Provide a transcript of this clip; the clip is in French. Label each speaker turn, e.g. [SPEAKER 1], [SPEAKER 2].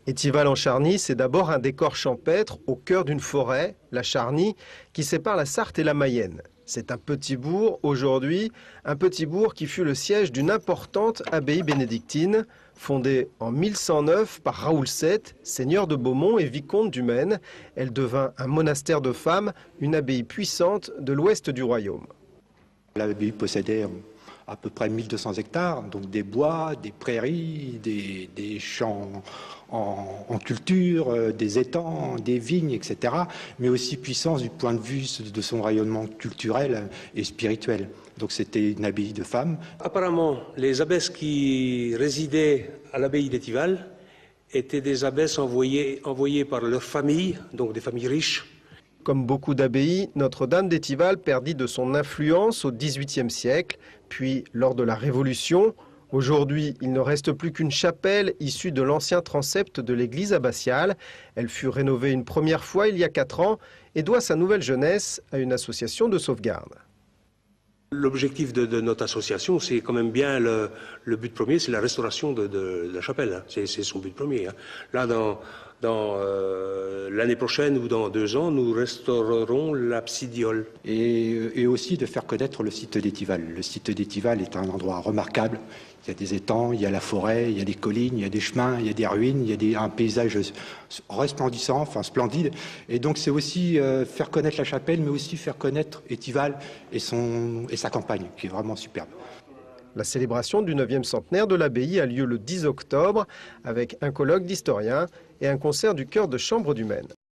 [SPEAKER 1] Étival en Charny, c'est d'abord un décor champêtre au cœur d'une forêt, la Charny, qui sépare la Sarthe et la Mayenne. C'est un petit bourg aujourd'hui, un petit bourg qui fut le siège d'une importante abbaye bénédictine, fondée en 1109 par Raoul VII, seigneur de Beaumont et vicomte du Maine. Elle devint un monastère de femmes, une abbaye puissante de l'ouest du royaume.
[SPEAKER 2] L'abbaye possédait à peu près 1200 hectares, donc des bois, des prairies, des champs en culture, des étangs, des vignes, etc. Mais aussi puissance du point de vue de son rayonnement culturel et spirituel. Donc c'était une abbaye de femmes.
[SPEAKER 3] Apparemment, les abbesses qui résidaient à l'abbaye d'Étival étaient des abbesses envoyées par leurs familles, donc des familles riches.
[SPEAKER 1] Comme beaucoup d'abbayes, Notre-Dame d'Étival perdit de son influence au XVIIIe siècle, puis lors de la Révolution. Aujourd'hui, il ne reste plus qu'une chapelle issue de l'ancien transept de l'église abbatiale. Elle fut rénovée une première fois il y a 4 ans et doit sa nouvelle jeunesse à une association de sauvegarde.
[SPEAKER 3] L'objectif de notre association, c'est quand même bien le but premier, c'est la restauration de la chapelle. Hein. C'est son but premier. Hein. Là, dans l'année prochaine ou dans 2 ans, nous restaurerons l'absidiole.
[SPEAKER 2] Et aussi de faire connaître le site d'Étival. Le site d'Étival est un endroit remarquable. Il y a des étangs, il y a la forêt, il y a des collines, il y a des chemins, il y a des ruines, il y a un paysage resplendissant, enfin splendide. Et donc c'est aussi faire connaître la chapelle, mais aussi faire connaître Étival et sa campagne, qui est vraiment superbe.
[SPEAKER 1] La célébration du 9e centenaire de l'abbaye a lieu le 10 octobre avec un colloque d'historiens et un concert du chœur de chambre du Maine.